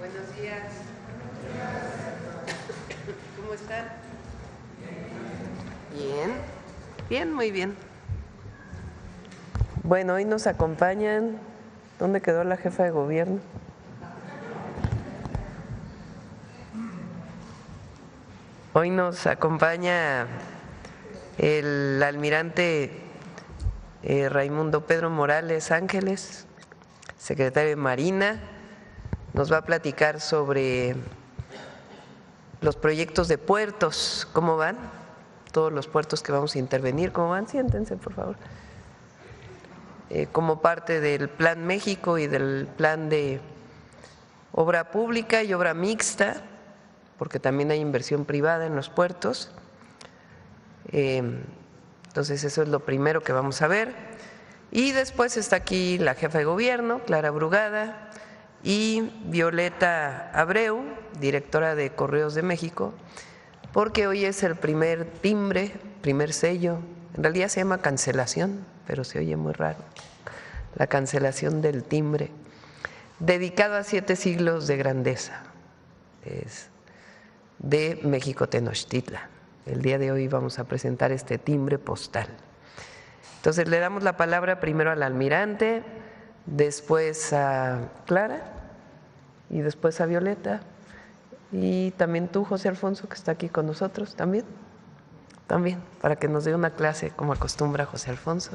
Buenos días. ¿Cómo están? Bien, bien, muy bien. Bueno, hoy nos acompañan. ¿Dónde quedó la jefa de gobierno? Hoy nos acompaña el almirante Raimundo Pedro Morales Ángeles, secretario de Marina. Nos va a platicar sobre los proyectos de puertos, cómo van, todos los puertos que vamos a intervenir, cómo van. Siéntense, por favor. Como parte del Plan México y del plan de obra pública y obra mixta, porque también hay inversión privada en los puertos. Entonces eso es lo primero que vamos a ver. Y después está aquí la jefa de gobierno, Clara Brugada, y Violeta Abreu, directora de Correos de México, porque hoy es el primer timbre, primer sello, en realidad se llama cancelación, pero se oye muy raro, la cancelación del timbre, dedicado a 7 siglos de grandeza, es de México Tenochtitlan. El día de hoy vamos a presentar este timbre postal. Entonces le damos la palabra primero al almirante, después a Clara y después a Violeta, y también tú, José Alfonso, que está aquí con nosotros también, para que nos dé una clase como acostumbra José Alfonso.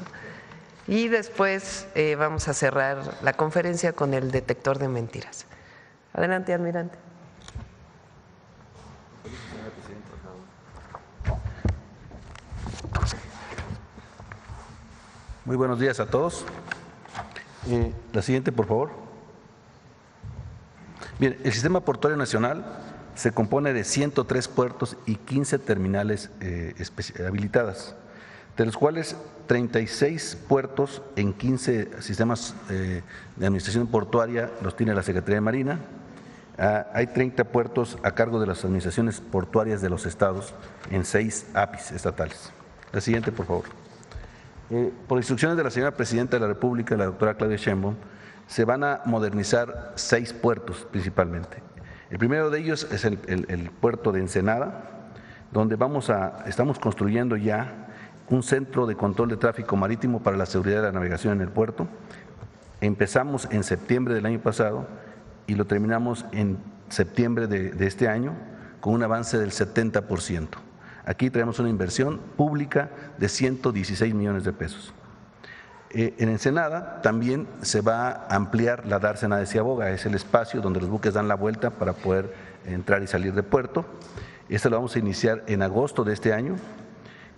Y después vamos a cerrar la conferencia con el detector de mentiras. Adelante, almirante. Muy buenos días a todos. La siguiente, por favor. Bien, el Sistema Portuario Nacional se compone de 103 puertos y 15 terminales habilitadas, de los cuales 36 puertos en 15 sistemas de administración portuaria los tiene la Secretaría de Marina. Hay 30 puertos a cargo de las administraciones portuarias de los estados en 6 APIs estatales. La siguiente, por favor. Por instrucciones de la señora Presidenta de la República, la doctora Claudia Sheinbaum, se van a modernizar 6 puertos principalmente. El primero de ellos es el puerto de Ensenada, donde estamos construyendo ya un centro de control de tráfico marítimo para la seguridad de la navegación en el puerto. Empezamos en septiembre del año pasado y lo terminamos en septiembre de este año con un avance del 70%. Aquí traemos una inversión pública de 116 millones de pesos. En Ensenada también se va a ampliar la dársena de Ciaboga, es el espacio donde los buques dan la vuelta para poder entrar y salir de puerto. Esto lo vamos a iniciar en agosto de este año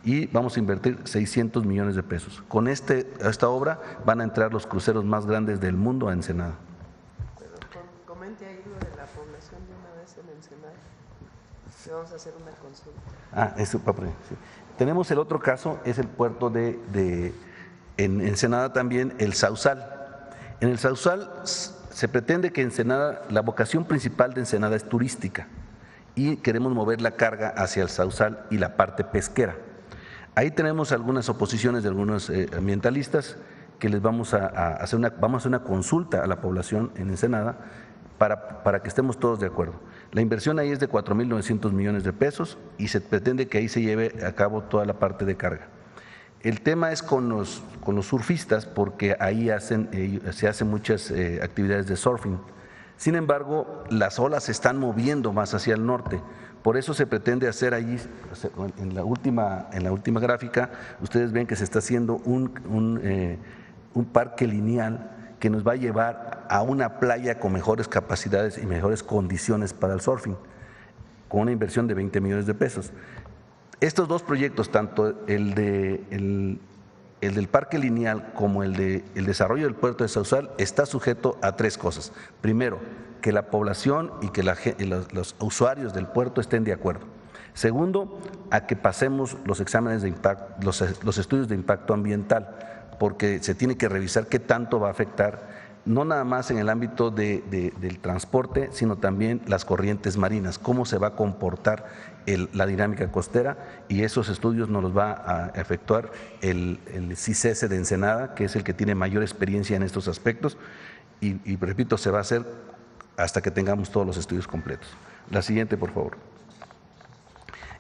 y vamos a invertir 600 millones de pesos. Con esta obra van a entrar los cruceros más grandes del mundo a Ensenada. Comente ahí lo de la población de una vez en Ensenada. Vamos a hacer una consulta. Eso, sí. Tenemos el otro caso, es el puerto en Ensenada también, el Sausal. En el Sausal se pretende que Ensenada, la vocación principal de Ensenada es turística y queremos mover la carga hacia el Sausal y la parte pesquera. Ahí tenemos algunas oposiciones de algunos ambientalistas que les vamos a hacer una consulta a la población en Ensenada para que estemos todos de acuerdo. La inversión ahí es de 4.900 millones de pesos y se pretende que ahí se lleve a cabo toda la parte de carga. El tema es con los surfistas porque ahí se hacen muchas actividades de surfing. Sin embargo, las olas se están moviendo más hacia el norte. Por eso se pretende hacer allí, en la última gráfica, ustedes ven que se está haciendo un parque lineal que nos va a llevar a una playa con mejores capacidades y mejores condiciones para el surfing, con una inversión de 20 millones de pesos. Estos 2 proyectos, tanto el del parque lineal como el desarrollo del puerto de Sausal, está sujeto a 3 cosas. Primero, que la población y que los usuarios del puerto estén de acuerdo. Segundo, a que pasemos los exámenes de impacto, los estudios de impacto ambiental, porque se tiene que revisar qué tanto va a afectar, no nada más en el ámbito del transporte, sino también las corrientes marinas, cómo se va a comportar la dinámica costera, y esos estudios nos los va a efectuar el CICESE de Ensenada, que es el que tiene mayor experiencia en estos aspectos, y repito, se va a hacer hasta que tengamos todos los estudios completos. La siguiente, por favor.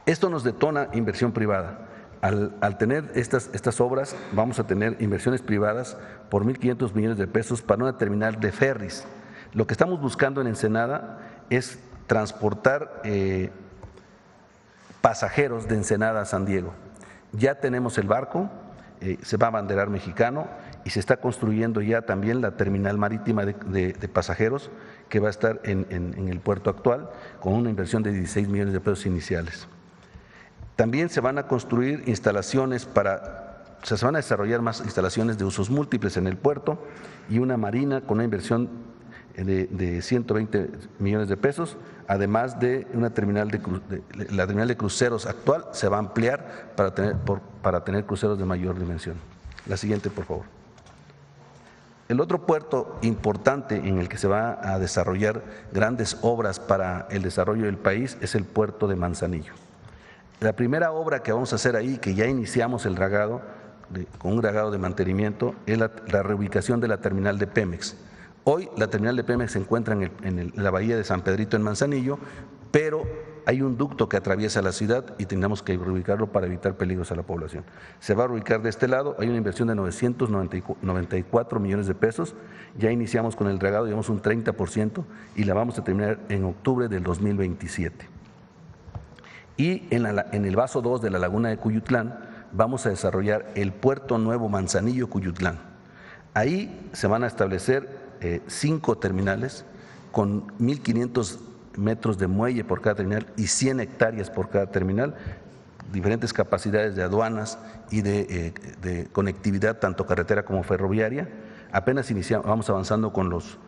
Esto nos detona inversión privada. Al tener estas obras, vamos a tener inversiones privadas por 1.500 millones de pesos para una terminal de ferries. Lo que estamos buscando en Ensenada es transportar pasajeros de Ensenada a San Diego. Ya tenemos el barco, se va a abanderar mexicano y se está construyendo ya también la terminal marítima de pasajeros que va a estar en el puerto actual con una inversión de 16 millones de pesos iniciales. También se van a construir instalaciones se van a desarrollar más instalaciones de usos múltiples en el puerto y una marina con una inversión de 120 millones de pesos, además de una terminal la terminal de cruceros actual se va a ampliar para tener cruceros de mayor dimensión. La siguiente, por favor. El otro puerto importante en el que se va a desarrollar grandes obras para el desarrollo del país es el puerto de Manzanillo. La primera obra que vamos a hacer ahí, que ya iniciamos el dragado, con un dragado de mantenimiento, es la reubicación de la terminal de Pemex. Hoy la terminal de Pemex se encuentra en la bahía de San Pedrito, en Manzanillo, pero hay un ducto que atraviesa la ciudad y tenemos que reubicarlo para evitar peligros a la población. Se va a reubicar de este lado, hay una inversión de 994 millones de pesos, ya iniciamos con el dragado, llevamos un 30% y la vamos a terminar en octubre del 2027. Y en el vaso 2 de la laguna de Cuyutlán vamos a desarrollar el puerto nuevo Manzanillo-Cuyutlán. Ahí se van a establecer 5 terminales con 1.500 metros de muelle por cada terminal y 100 hectáreas por cada terminal, diferentes capacidades de aduanas y de conectividad tanto carretera como ferroviaria. Apenas vamos avanzando con los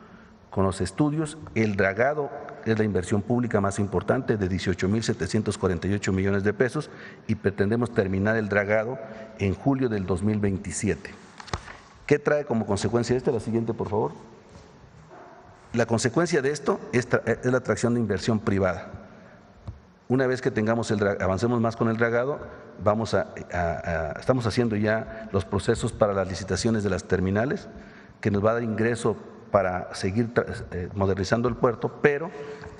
estudios. El dragado es la inversión pública más importante de 18.748 millones de pesos y pretendemos terminar el dragado en julio del 2027. ¿Qué trae como consecuencia esto? La siguiente, por favor. La consecuencia de esto es la atracción de inversión privada. Una vez que avancemos más con el dragado, estamos haciendo ya los procesos para las licitaciones de las terminales, que nos va a dar ingreso para seguir modernizando el puerto, pero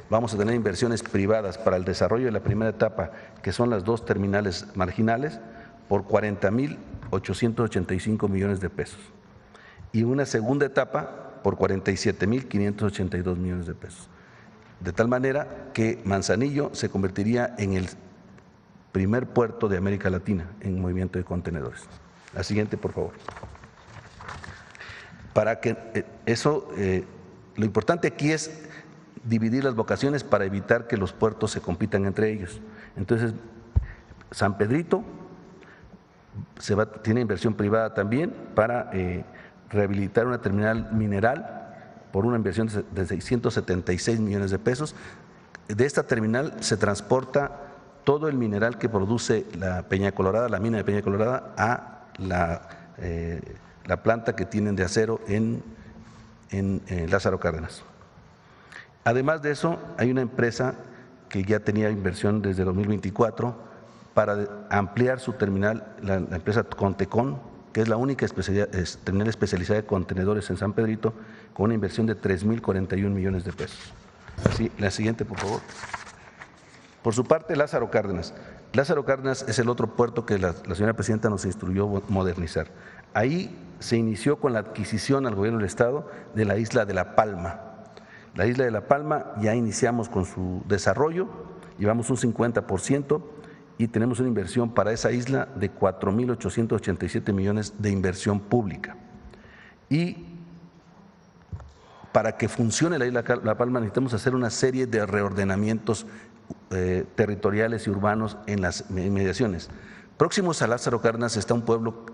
vamos a tener inversiones privadas para el desarrollo de la primera etapa, que son las 2 terminales marginales, por 40.885 millones de pesos. Y una segunda etapa por 47.582 millones de pesos. De tal manera que Manzanillo se convertiría en el primer puerto de América Latina en movimiento de contenedores. La siguiente, por favor. Para que lo importante aquí es dividir las vocaciones para evitar que los puertos se compitan entre ellos. Entonces, San Pedrito tiene inversión privada también para rehabilitar una terminal mineral por una inversión de 676 millones de pesos. De esta terminal se transporta todo el mineral que produce la Peña Colorada, la mina de Peña Colorada, a la planta que tienen de acero en Lázaro Cárdenas. Además de eso, hay una empresa que ya tenía inversión desde 2024 para ampliar su terminal, la empresa Contecon, que es la única terminal especializada de contenedores en San Pedrito, con una inversión de 3.041 millones de pesos. La siguiente, por favor. Por su parte, Lázaro Cárdenas. Lázaro Cárdenas es el otro puerto que la señora presidenta nos instruyó modernizar. Ahí se inició con la adquisición al gobierno del Estado de la isla de La Palma. La isla de La Palma ya iniciamos con su desarrollo, llevamos un 50%, y tenemos una inversión para esa isla de 4.887 millones de inversión pública. Y para que funcione la isla La Palma necesitamos hacer una serie de reordenamientos territoriales y urbanos en las inmediaciones. Próximos a Lázaro Cárdenas está un pueblo,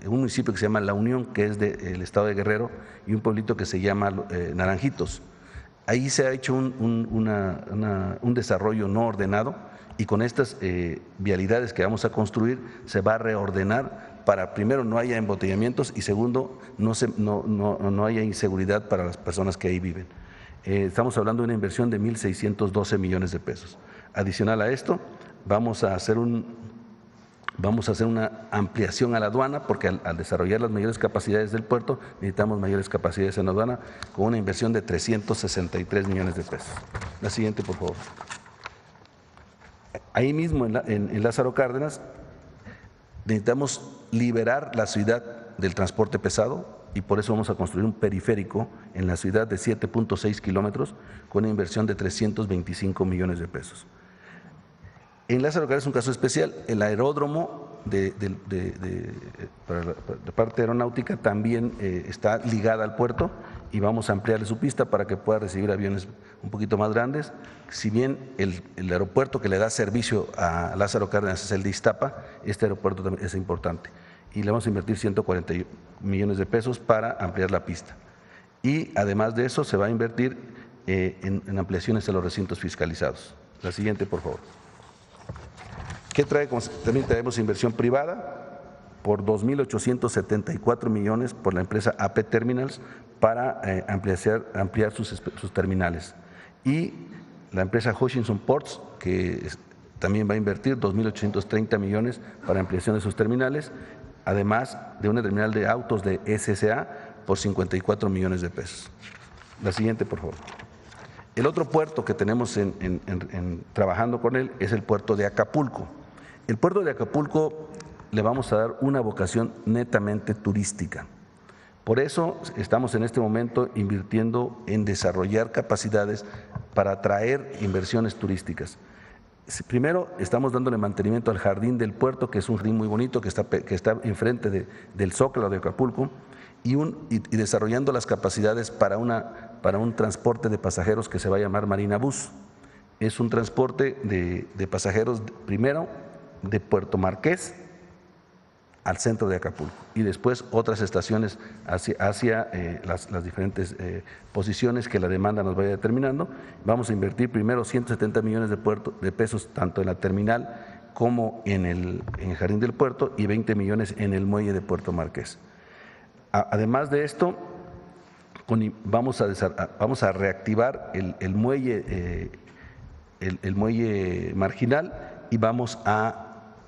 un municipio que se llama La Unión, que es del estado de Guerrero, y un pueblito que se llama Naranjitos. Ahí se ha hecho un desarrollo no ordenado, y con estas vialidades que vamos a construir se va a reordenar para, primero, no haya embotellamientos y segundo, no haya inseguridad para las personas que ahí viven. Estamos hablando de una inversión de 1.612 millones de pesos. Adicional a esto, vamos a hacer Vamos a hacer una ampliación a la aduana porque al desarrollar las mayores capacidades del puerto necesitamos mayores capacidades en la aduana con una inversión de 363 millones de pesos. La siguiente, por favor. Ahí mismo en Lázaro Cárdenas necesitamos liberar la ciudad del transporte pesado y por eso vamos a construir un periférico en la ciudad de 7.6 kilómetros con una inversión de 325 millones de pesos. En Lázaro Cárdenas es un caso especial. El aeródromo para la parte aeronáutica también está ligada al puerto y vamos a ampliarle su pista para que pueda recibir aviones un poquito más grandes. Si bien el aeropuerto que le da servicio a Lázaro Cárdenas es el de Iztapa, este aeropuerto también es importante. Y le vamos a invertir 140 millones de pesos para ampliar la pista. Y además de eso se va a invertir en ampliaciones a los recintos fiscalizados. La siguiente, por favor. ¿Qué trae? También traemos inversión privada por 2.874 millones por la empresa AP Terminals para ampliar sus terminales. Y la empresa Hutchinson Ports, que también va a invertir 2.830 millones para ampliación de sus terminales, además de una terminal de autos de SSA por 54 millones de pesos. La siguiente, por favor. El otro puerto que tenemos trabajando con él es el puerto de Acapulco. El puerto de Acapulco le vamos a dar una vocación netamente turística. Por eso estamos en este momento invirtiendo en desarrollar capacidades para atraer inversiones turísticas. Primero, estamos dándole mantenimiento al jardín del puerto, que es un jardín muy bonito que está enfrente del Zócalo de Acapulco, y desarrollando las capacidades para un transporte de pasajeros que se va a llamar Marina Bus. Es un transporte de pasajeros primero de Puerto Marqués al centro de Acapulco y después otras estaciones hacia las diferentes posiciones que la demanda nos vaya determinando. Vamos a invertir primero 170 millones de pesos tanto en la terminal como en el jardín del puerto y 20 millones en el muelle de Puerto Marqués. Además de esto, vamos a reactivar el muelle marginal y vamos a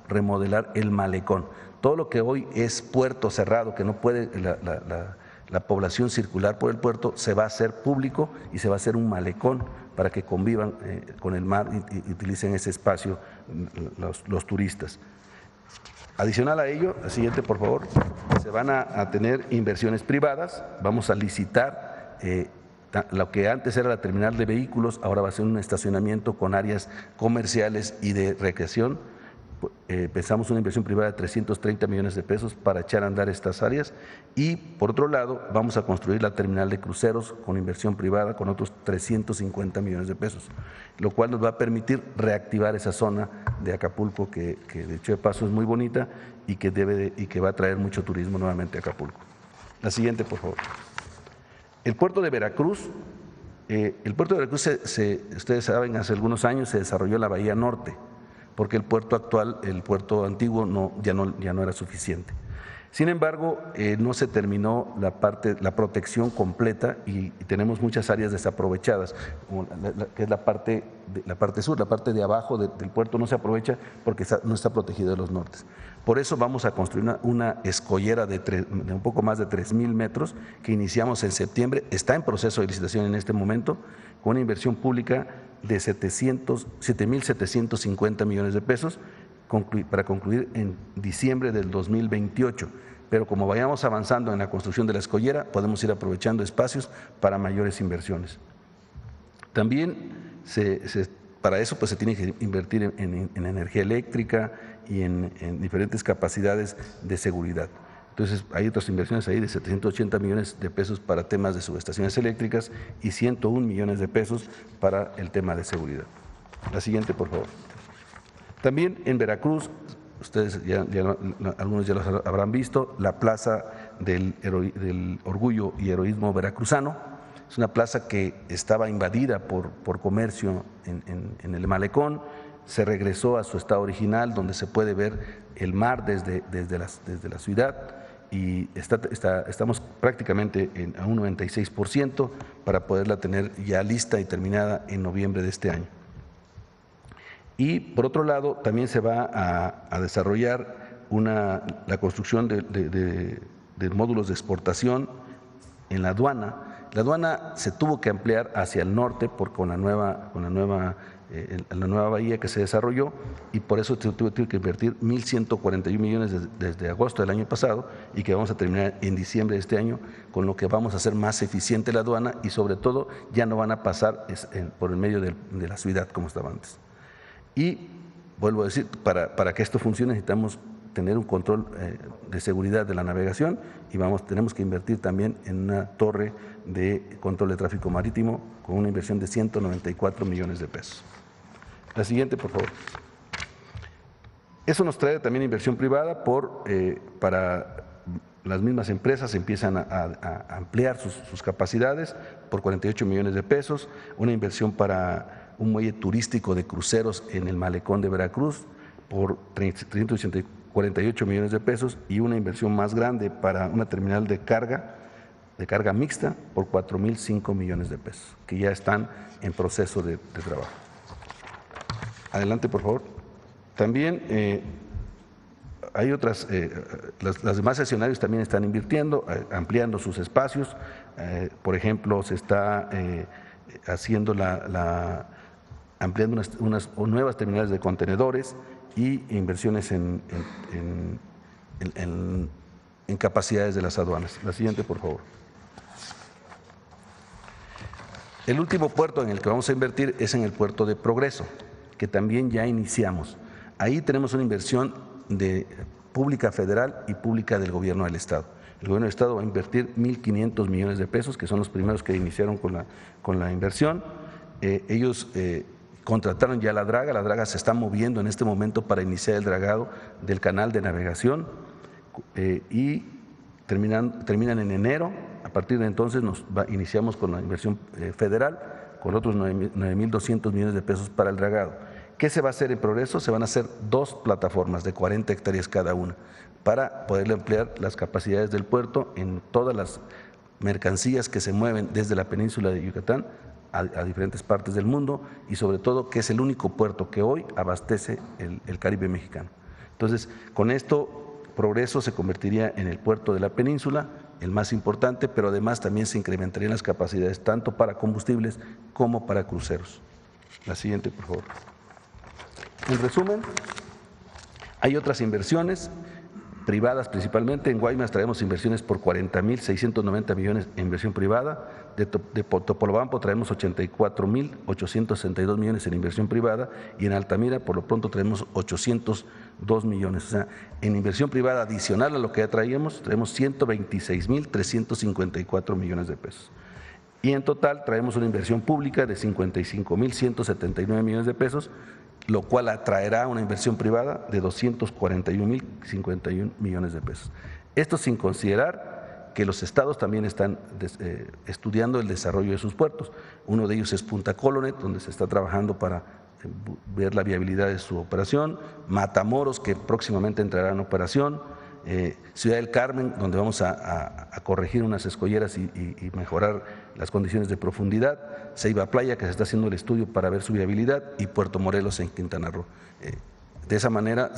remodelar el malecón. Todo lo que hoy es puerto cerrado, que no puede la población circular por el puerto, se va a hacer público y se va a hacer un malecón para que convivan con el mar y utilicen ese espacio los turistas. Adicional a ello, la siguiente, por favor, se van a tener inversiones privadas, vamos a licitar lo que antes era la terminal de vehículos, ahora va a ser un estacionamiento con áreas comerciales y de recreación. Pensamos una inversión privada de 330 millones de pesos para echar a andar estas áreas y por otro lado vamos a construir la terminal de cruceros con inversión privada con otros 350 millones de pesos, lo cual nos va a permitir reactivar esa zona de Acapulco que de hecho de paso es muy bonita y que va a traer mucho turismo nuevamente a Acapulco. La siguiente, por favor. El puerto de Veracruz. Ustedes saben, hace algunos años se desarrolló en la Bahía Norte, porque el puerto actual, el puerto antiguo, ya no era suficiente. Sin embargo, no se terminó la protección completa y tenemos muchas áreas desaprovechadas, como que es la parte sur, la parte de abajo del puerto no se aprovecha porque no está protegido de los nortes. Por eso vamos a construir una escollera de un poco más de 3.000 metros que iniciamos en septiembre, está en proceso de licitación en este momento, con una inversión pública de 7.750 millones de pesos para concluir en diciembre del 2028. Pero como vayamos avanzando en la construcción de la escollera, podemos ir aprovechando espacios para mayores inversiones. También para eso pues, se tiene que invertir en energía eléctrica y en diferentes capacidades de seguridad. Entonces, hay otras inversiones ahí de 780 millones de pesos para temas de subestaciones eléctricas y 101 millones de pesos para el tema de seguridad. La siguiente, por favor. También en Veracruz, ustedes algunos ya los habrán visto, la Plaza del Orgullo y Heroísmo Veracruzano. Es una plaza que estaba invadida por comercio en el malecón, se regresó a su estado original donde se puede ver el mar desde la ciudad y estamos prácticamente a un 96% para poderla tener ya lista y terminada en noviembre de este año. Y por otro lado, también se va a desarrollar la construcción de módulos de exportación en la aduana. La aduana se tuvo que ampliar hacia el norte con la nueva bahía que se desarrolló, y por eso se tuvo que invertir 1.141 millones desde agosto del año pasado, y que vamos a terminar en diciembre de este año, con lo que vamos a hacer más eficiente la aduana, y sobre todo ya no van a pasar por el medio de la ciudad como estaba antes. Y vuelvo a decir, para que esto funcione necesitamos tener un control de seguridad de la navegación, y tenemos que invertir también en una torre de control de tráfico marítimo con una inversión de 194 millones de pesos. La siguiente, por favor. Eso nos trae también inversión privada para las mismas empresas empiezan a ampliar sus capacidades por 48 millones de pesos, una inversión para un muelle turístico de cruceros en el malecón de Veracruz por 348 millones de pesos, y una inversión más grande para una terminal de carga mixta por 4.005 millones de pesos, que ya están en proceso de trabajo. Adelante, por favor. También hay otras, las demás escenarios también están invirtiendo, ampliando sus espacios. Por ejemplo, se está haciendo ampliando unas nuevas terminales de contenedores y inversiones en capacidades de las aduanas. La siguiente, por favor. El último puerto en el que vamos a invertir es en el puerto de Progreso, que también ya iniciamos. Ahí tenemos una inversión pública federal y pública del gobierno del Estado. El gobierno del Estado va a invertir 1.500 millones de pesos, que son los primeros que iniciaron con la inversión. Ellos contrataron ya la draga se está moviendo en este momento para iniciar el dragado del canal de navegación, y terminan en enero. A partir de entonces iniciamos con la inversión federal, con otros 9.200 millones de pesos para el dragado. ¿Qué se va a hacer en Progreso? Se van a hacer 2 plataformas de 40 hectáreas cada una, para poder ampliar las capacidades del puerto en todas las mercancías que se mueven desde la península de Yucatán a diferentes partes del mundo, y sobre todo que es el único puerto que hoy abastece el Caribe mexicano. Entonces, con esto Progreso se convertiría en el puerto de la península, el más importante, pero además también se incrementarían las capacidades tanto para combustibles como para cruceros. La siguiente, por favor. En resumen, hay otras inversiones privadas principalmente. En Guaymas traemos inversiones por 40.690 millones en inversión privada. De Topolobampo traemos 84.862 millones en inversión privada, y en Altamira por lo pronto traemos 802 millones. O sea, en inversión privada adicional a lo que ya traemos 126.354 millones de pesos. Y en total traemos una inversión pública de 55.179 millones de pesos, lo cual atraerá una inversión privada de 241.051 millones de pesos. Esto sin considerar que los estados también están estudiando el desarrollo de sus puertos. Uno de ellos es Punta Colonet, donde se está trabajando para ver la viabilidad de su operación; Matamoros, que próximamente entrará en operación; Ciudad del Carmen, donde vamos a corregir unas escolleras y mejorar las condiciones de profundidad; Ceiba Playa, que se está haciendo el estudio para ver su viabilidad; y Puerto Morelos en Quintana Roo. De esa manera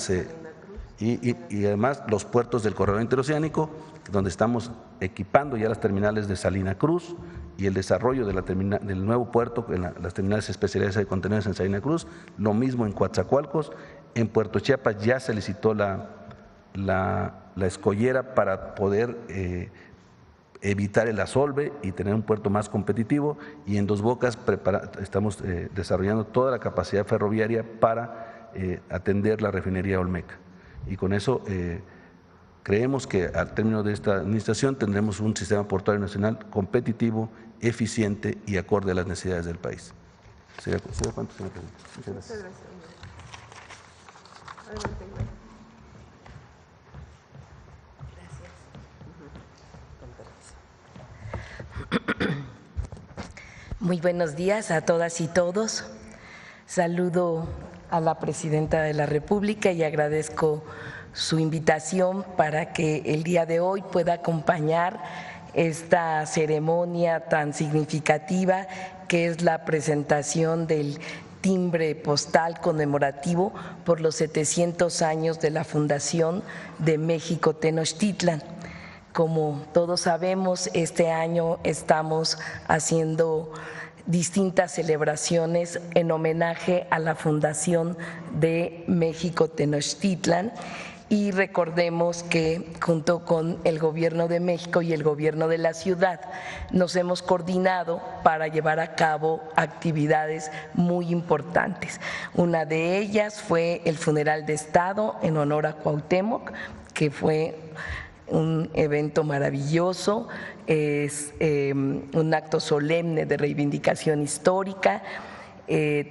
y además los puertos del corredor interoceánico, donde estamos equipando ya las terminales de Salina Cruz, y el desarrollo del nuevo puerto en las terminales especializadas de contenedores en Salina Cruz. Lo mismo en Coatzacoalcos. En Puerto Chiapas ya se licitó la escollera para poder evitar el asolve y tener un puerto más competitivo, y en Dos Bocas estamos desarrollando toda la capacidad ferroviaria para atender la refinería Olmeca. Y con eso creemos que al término de esta administración tendremos un sistema portuario nacional competitivo, eficiente y acorde a las necesidades del país. ¿Sería cuánto, señor presidente? Muchas gracias. Muy buenos días a todas y todos. Saludo a la Presidenta de la República y agradezco su invitación para que el día de hoy pueda acompañar esta ceremonia tan significativa que es la presentación del timbre postal conmemorativo por los 700 años de la fundación de México Tenochtitlan. Como todos sabemos, este año estamos haciendo distintas celebraciones en homenaje a la fundación de México Tenochtitlan. Y recordemos que junto con el Gobierno de México y el Gobierno de la ciudad nos hemos coordinado para llevar a cabo actividades muy importantes. Una de ellas fue el funeral de Estado en honor a Cuauhtémoc, que fue un evento maravilloso, es un acto solemne de reivindicación histórica.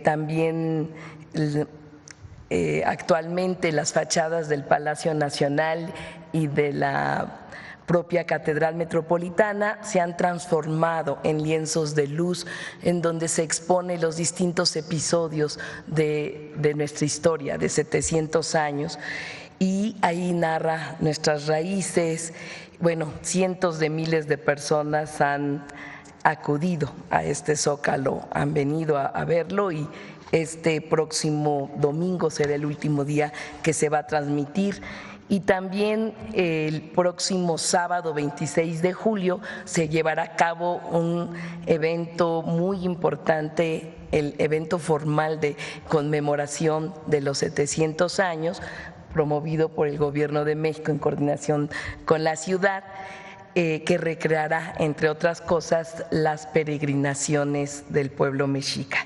También actualmente las fachadas del Palacio Nacional y de la propia Catedral Metropolitana se han transformado en lienzos de luz en donde se exponen los distintos episodios de nuestra historia de 700 años y ahí narra nuestras raíces. Bueno, cientos de miles de personas han acudido a este Zócalo, han venido a verlo y este próximo domingo será el último día que se va a transmitir. Y también el próximo sábado 26 de julio se llevará a cabo un evento muy importante, el evento formal de conmemoración de los 700 años, promovido por el Gobierno de México en coordinación con la ciudad, que recreará, entre otras cosas, las peregrinaciones del pueblo mexica.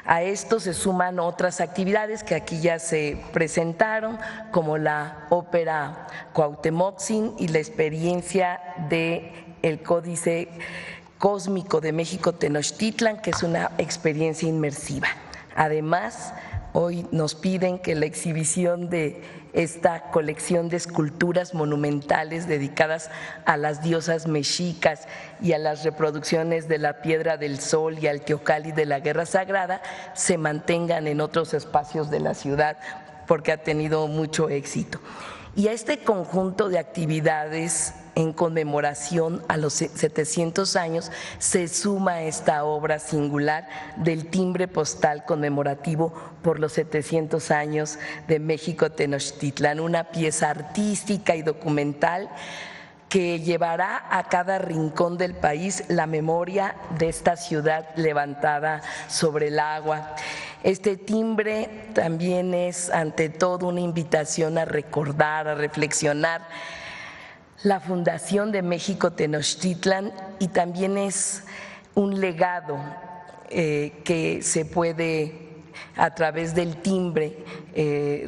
A esto se suman otras actividades que aquí ya se presentaron, como la ópera Cuauhtémoc y la experiencia del Códice Cósmico de México Tenochtitlan, que es una experiencia inmersiva. Además, hoy nos piden que la exhibición de esta colección de esculturas monumentales dedicadas a las diosas mexicas y a las reproducciones de la Piedra del Sol y al Teocalli de la Guerra Sagrada se mantengan en otros espacios de la ciudad porque ha tenido mucho éxito. Y a este conjunto de actividades en conmemoración a los 700 años se suma esta obra singular del timbre postal conmemorativo por los 700 años de México Tenochtitlan, una pieza artística y documental que llevará a cada rincón del país la memoria de esta ciudad levantada sobre el agua. Este timbre también es ante todo una invitación a recordar, a reflexionar la fundación de México Tenochtitlan y también es un legado que se puede a través del timbre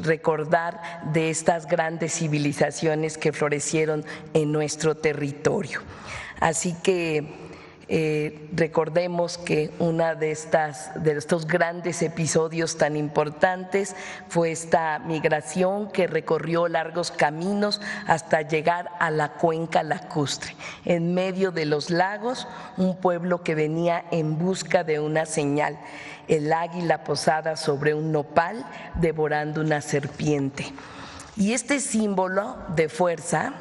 recordar de estas grandes civilizaciones que florecieron en nuestro territorio. Así que recordemos que una de estos grandes episodios tan importantes fue esta migración que recorrió largos caminos hasta llegar a la cuenca lacustre. En medio de los lagos, un pueblo que venía en busca de una señal, el águila posada sobre un nopal devorando una serpiente. Y este símbolo de fuerza,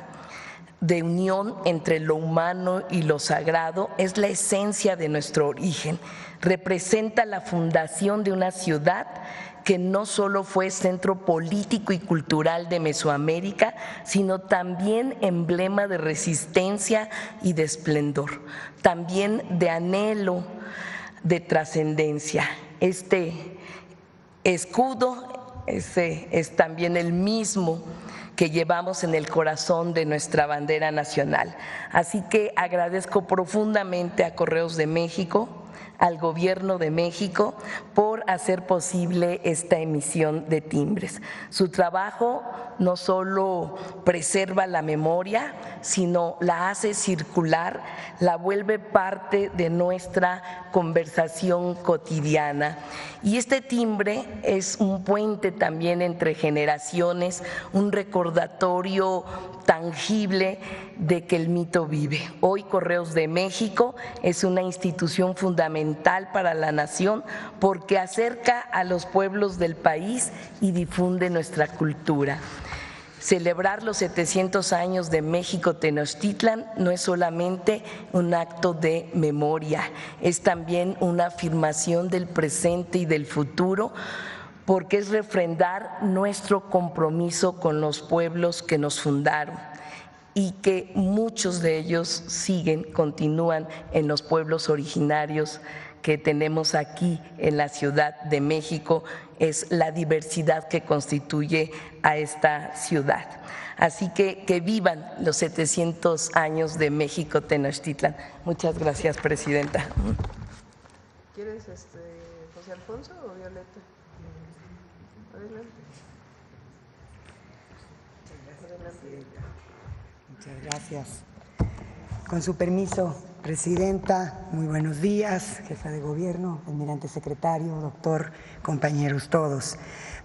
de unión entre lo humano y lo sagrado, es la esencia de nuestro origen. Representa la fundación de una ciudad que no solo fue centro político y cultural de Mesoamérica, sino también emblema de resistencia y de esplendor, también de anhelo, de trascendencia. Este escudo es también el mismo que llevamos en el corazón de nuestra bandera nacional. Así que agradezco profundamente a Correos de México, al Gobierno de México, por hacer posible esta emisión de timbres. Su trabajo no solo preserva la memoria, sino la hace circular, la vuelve parte de nuestra conversación cotidiana. Y este timbre es un puente también entre generaciones, un recordatorio tangible de que el mito vive. Hoy Correos de México es una institución fundamental para la nación porque acerca a los pueblos del país y difunde nuestra cultura. Celebrar los 700 años de México Tenochtitlan no es solamente un acto de memoria, es también una afirmación del presente y del futuro, porque es refrendar nuestro compromiso con los pueblos que nos fundaron y que muchos de ellos continúan en los pueblos originarios que tenemos aquí en la Ciudad de México. Es la diversidad que constituye a esta ciudad. Así que vivan los 700 años de México Tenochtitlan. Muchas gracias, Presidenta. ¿Quieres José Alfonso o Violeta? Adelante. Muchas gracias. Con su permiso, Presidenta, muy buenos días, jefa de gobierno, almirante secretario, doctor, compañeros todos.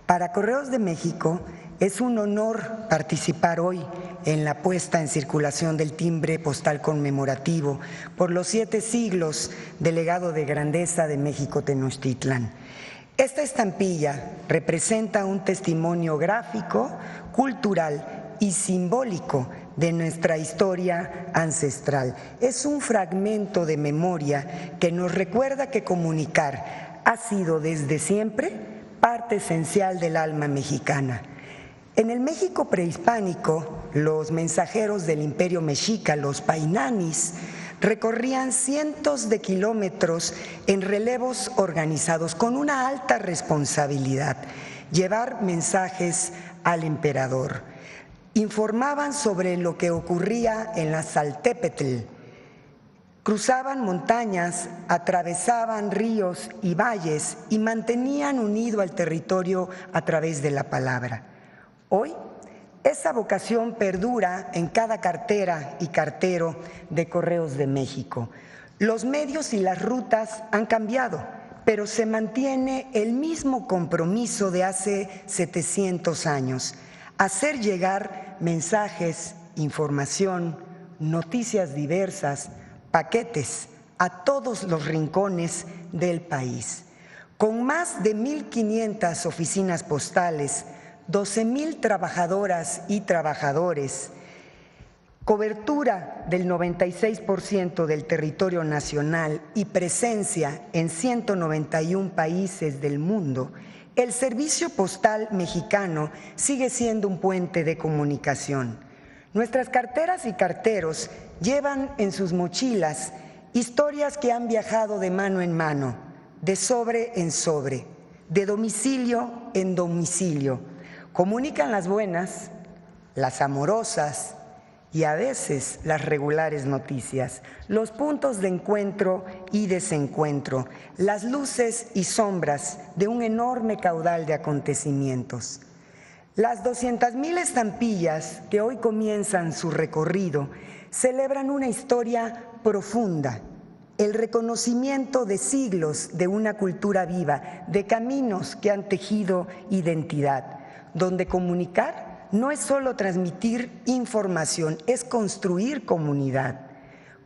Para Correos de México es un honor participar hoy en la puesta en circulación del timbre postal conmemorativo por los 7 siglos del legado de grandeza de México Tenochtitlan. Esta estampilla representa un testimonio gráfico, cultural y simbólico de nuestra historia ancestral. Es un fragmento de memoria que nos recuerda que comunicar ha sido desde siempre parte esencial del alma mexicana. En el México prehispánico, los mensajeros del Imperio Mexica, los painanis, recorrían cientos de kilómetros en relevos organizados con una alta responsabilidad: llevar mensajes al emperador. Informaban sobre lo que ocurría en la Xaltépetl, cruzaban montañas, atravesaban ríos y valles y mantenían unido al territorio a través de la palabra. Hoy, esa vocación perdura en cada cartera y cartero de Correos de México. Los medios y las rutas han cambiado, pero se mantiene el mismo compromiso de hace 700 años: hacer llegar mensajes, información, noticias diversas, paquetes a todos los rincones del país. Con más de 1,500 oficinas postales, 12,000 trabajadoras y trabajadores, cobertura del 96% del territorio nacional y presencia en 191 países del mundo, el servicio postal mexicano sigue siendo un puente de comunicación. Nuestras carteras y carteros llevan en sus mochilas historias que han viajado de mano en mano, de sobre en sobre, de domicilio en domicilio. Comunican las buenas, las amorosas y a veces las regulares noticias, los puntos de encuentro y desencuentro, las luces y sombras de un enorme caudal de acontecimientos. Las 200,000 estampillas que hoy comienzan su recorrido celebran una historia profunda, el reconocimiento de siglos de una cultura viva, de caminos que han tejido identidad, donde comunicar no es solo transmitir información, es construir comunidad.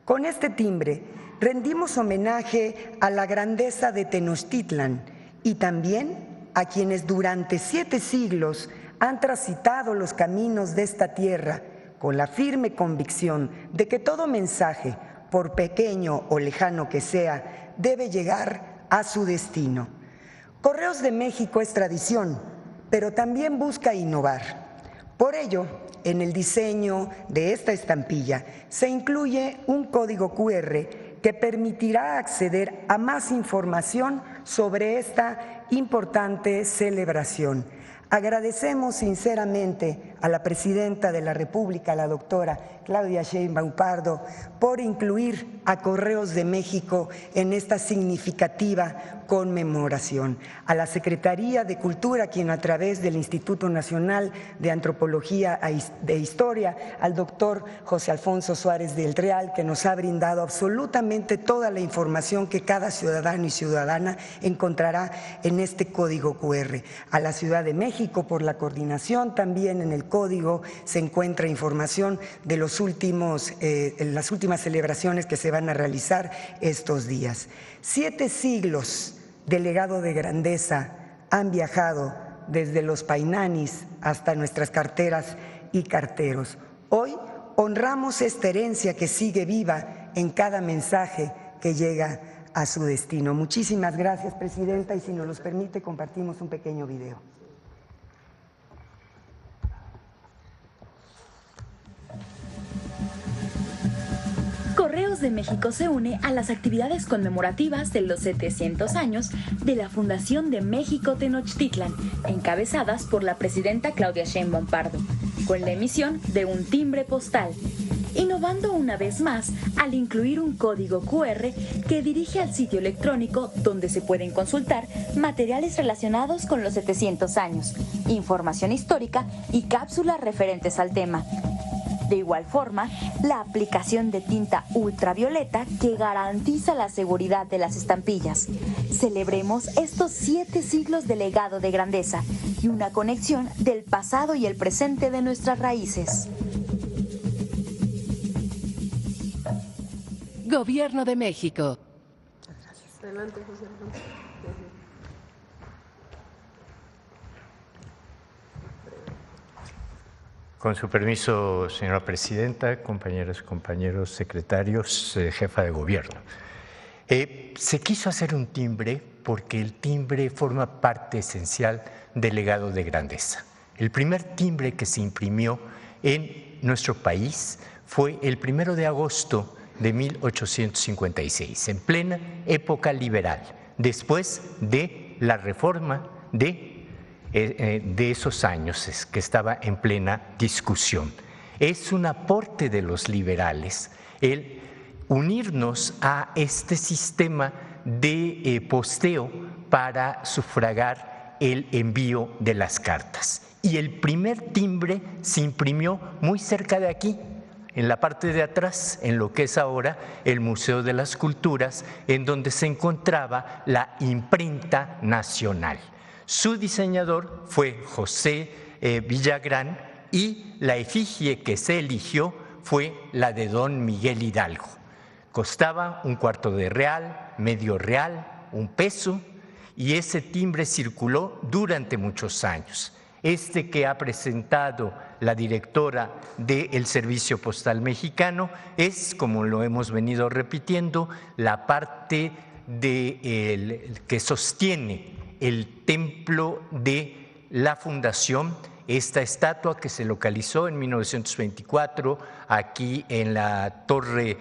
Con este timbre rendimos homenaje a la grandeza de Tenochtitlan y también a quienes durante 7 siglos han transitado los caminos de esta tierra con la firme convicción de que todo mensaje, por pequeño o lejano que sea, debe llegar a su destino. Correos de México es tradición, pero también busca innovar. Por ello, en el diseño de esta estampilla se incluye un código QR que permitirá acceder a más información sobre esta importante celebración. Agradecemos sinceramente a la Presidenta de la República, la doctora Claudia Sheinbaum Pardo, por incluir a Correos de México en esta significativa conmemoración. A la Secretaría de Cultura, quien a través del Instituto Nacional de Antropología e Historia, al doctor José Alfonso Suárez del Real, que nos ha brindado absolutamente toda la información que cada ciudadano y ciudadana encontrará en este código QR. A la Ciudad de México, por la coordinación, también en el código se encuentra información de las últimas celebraciones que se van a realizar estos días. 7 siglos de legado de grandeza han viajado desde los painanis hasta nuestras carteras y carteros. Hoy honramos esta herencia que sigue viva en cada mensaje que llega a su destino. Muchísimas gracias, Presidenta, y si nos los permite, compartimos un pequeño video. Correos de México se une a las actividades conmemorativas de los 700 años de la Fundación de México Tenochtitlan, encabezadas por la presidenta Claudia Sheinbaum Pardo, con la emisión de un timbre postal, innovando una vez más al incluir un código QR que dirige al sitio electrónico donde se pueden consultar materiales relacionados con los 700 años, información histórica y cápsulas referentes al tema. De igual forma, la aplicación de tinta ultravioleta que garantiza la seguridad de las estampillas. Celebremos estos 7 siglos de legado de grandeza y una conexión del pasado y el presente de nuestras raíces. Gobierno de México. Adelante, José Alfonso. Con su permiso, señora presidenta, compañeras y compañeros secretarios, jefa de gobierno. Se quiso hacer un timbre porque el timbre forma parte esencial del legado de grandeza. El primer timbre que se imprimió en nuestro país fue el 1 de agosto de 1856, en plena época liberal, después de la reforma de esos años que estaba en plena discusión. Es un aporte de los liberales el unirnos a este sistema de posteo para sufragar el envío de las cartas. Y el primer timbre se imprimió muy cerca de aquí, en la parte de atrás, en lo que es ahora el Museo de las Culturas, en donde se encontraba la imprenta nacional. Su diseñador fue José Villagrán y la efigie que se eligió fue la de don Miguel Hidalgo. Costaba $1/4 de real, medio real, $1, y ese timbre circuló durante muchos años. Este que ha presentado la directora del Servicio Postal Mexicano es, como lo hemos venido repitiendo, la parte que sostiene el templo de la fundación, esta estatua que se localizó en 1924 aquí en la torre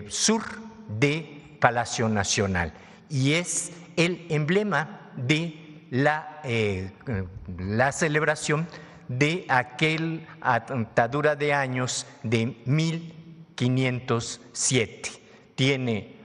sur de Palacio Nacional, y es el emblema de la celebración de aquel atadura de años de 1507. Tiene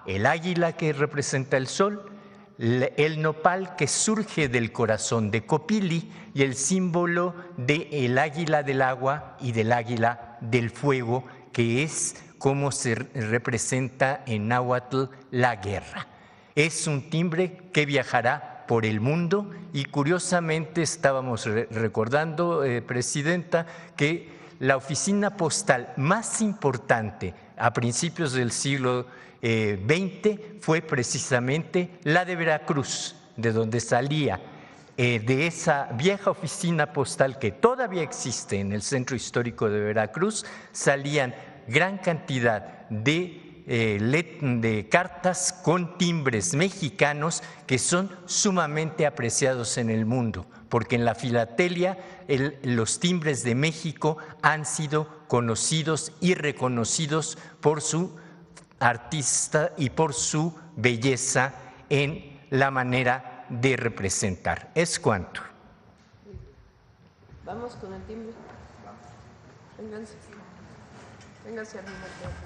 el águila que representa el sol, el nopal que surge del corazón de Copili y el símbolo del águila del agua y del águila del fuego, que es como se representa en náhuatl la guerra. Es un timbre que viajará por el mundo y curiosamente estábamos recordando, Presidenta, que la oficina postal más importante a principios del siglo XX fue precisamente la de Veracruz, de donde salía de esa vieja oficina postal que todavía existe en el centro histórico de Veracruz, salían gran cantidad de cartas con timbres mexicanos que son sumamente apreciados en el mundo, porque en la filatelia los timbres de México han sido conocidos y reconocidos por su artista y por su belleza en la manera de representar. Es cuanto. Vamos con el timbre. Vénganse. Vénganse al mismo tiempo.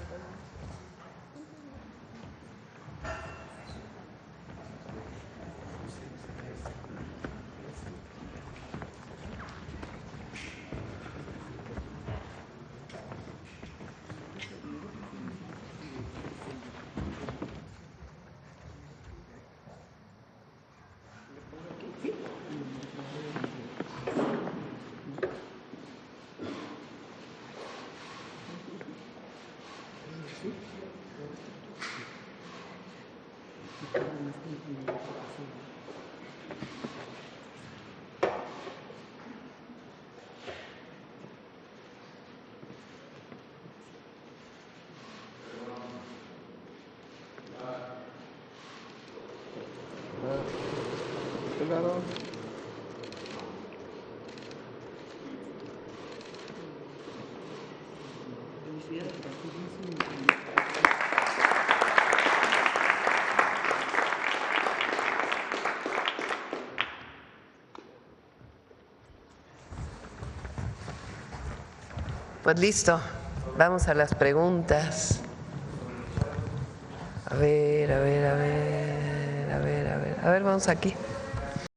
Pues listo, vamos a las preguntas. A ver, vamos aquí.